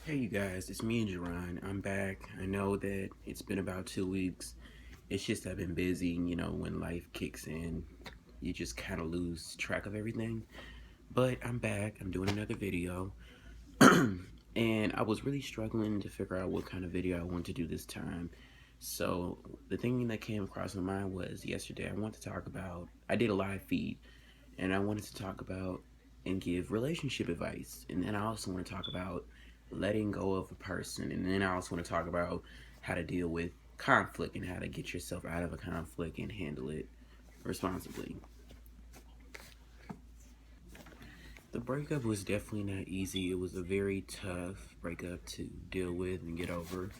Hey you guys, it's me and Jerron. I'm back. I know that it's been about 2 weeks. It's just I've been busy, when life kicks in, you just kind of lose track of everything. But I'm back. I'm doing another video. And I was really struggling to figure out what kind of video I want to do this time. So the thing that came across my mind was yesterday I wanted to talk about, I did a live feed and I wanted to talk about and give relationship advice. And then I also want to talk about letting go of a person. And then I also want to talk about how to deal with conflict and how to get yourself out of a conflict and handle it responsibly. The breakup was definitely not easy. It was a very tough breakup to deal with and get over.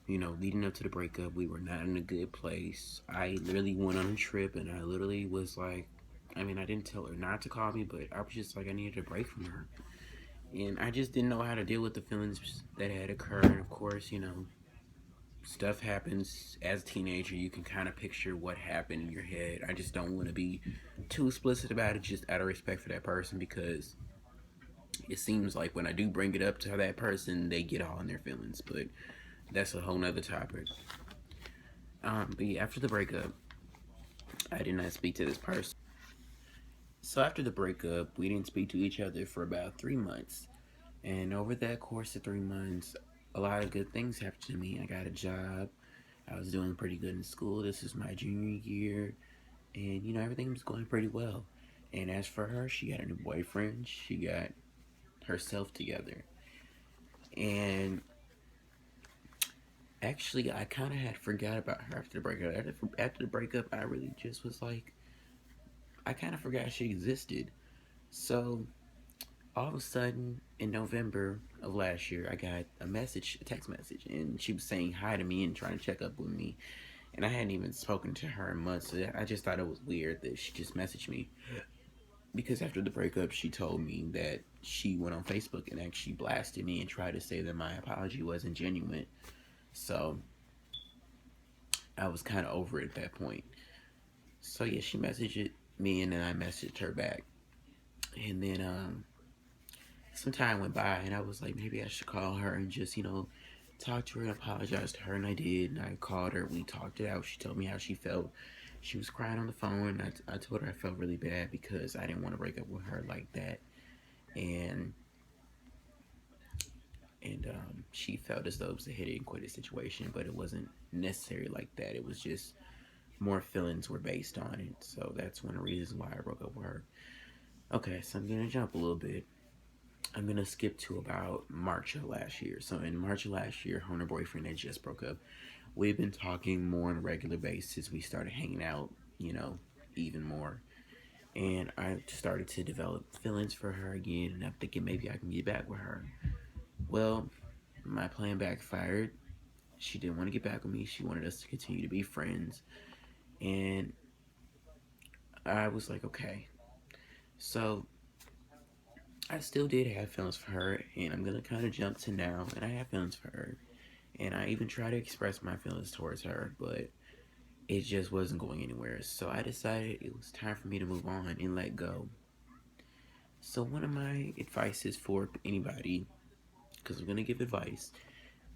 Leading up to the breakup, we were not in a good place. I literally went on a trip and I literally was like, I didn't tell her not to call me, but I was just like, I needed a break from her. And I just didn't know how to deal with the feelings that had occurred. And of course, stuff happens as a teenager. You can kind of picture what happened in your head. I just don't want to be too explicit about it, just out of respect for that person, because it seems like when I do bring it up to that person, they get all in their feelings. But that's a whole nother topic. But yeah, after the breakup, I did not speak to this person. So after the breakup, we didn't speak to each other for about 3 months. And over that course of 3 months, a lot of good things happened to me. I got a job. I was doing pretty good in school. This is my junior year. And, everything was going pretty well. And as for her, she got a new boyfriend. She got herself together. And actually, I kind of had forgot about her after the breakup. After the breakup, I really just was like, I kind of forgot she existed. So all of a sudden, in November of last year, I got a text message, and she was saying hi to me and trying to check up with me. And I hadn't even spoken to her in months. So I just thought it was weird that she just messaged me. Because after the breakup, she told me that she went on Facebook and actually blasted me and tried to say that my apology wasn't genuine. So I was kind of over it at that point. So yeah, she messaged me and then I messaged her back. And then some time went by and I was like, maybe I should call her and just, talk to her and apologize to her. And I did. And I called her. We talked it out. She told me how she felt. She was crying on the phone. I told her I felt really bad because I didn't want to break up with her like that. And she felt as though it was a hit and quit situation, but it wasn't necessarily like that. It was just more feelings were based on it. So that's one of the reasons why I broke up with her. Okay, so I'm gonna jump a little bit. I'm gonna skip to about March of last year. So in March of last year, her and her boyfriend had just broke up. We've been talking more on a regular basis. We started hanging out, even more. And I started to develop feelings for her again, and I'm thinking maybe I can get back with her. Well, my plan backfired. She didn't want to get back with me. She wanted us to continue to be friends. And I was like, okay. So I still did have feelings for her, and I'm gonna kind of jump to now, and I have feelings for her. And I even try to express my feelings towards her, but it just wasn't going anywhere. So I decided it was time for me to move on and let go. So one of my advices for anybody, because I'm gonna give advice,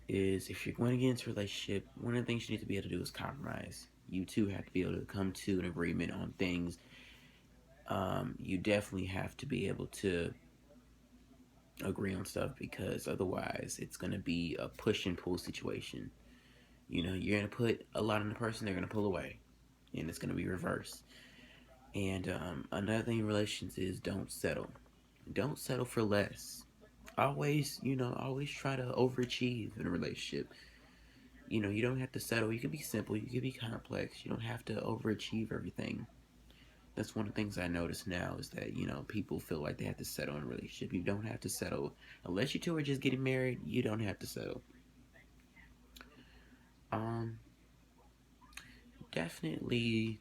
is if you're going to get into a relationship, one of the things you need to be able to do is compromise. You two have to be able to come to an agreement on things. You definitely have to be able to agree on stuff because otherwise it's going to be a push and pull situation. You're going to put a lot on the person, they're going to pull away, and it's going to be reversed. And another thing in relations is don't settle. Don't settle for less. Always try to overachieve in a relationship. You don't have to settle. You can be simple. You can be complex. You don't have to overachieve everything. That's one of the things I notice now is that, people feel like they have to settle in a relationship. You don't have to settle. Unless you two are just getting married, you don't have to settle. Um, Definitely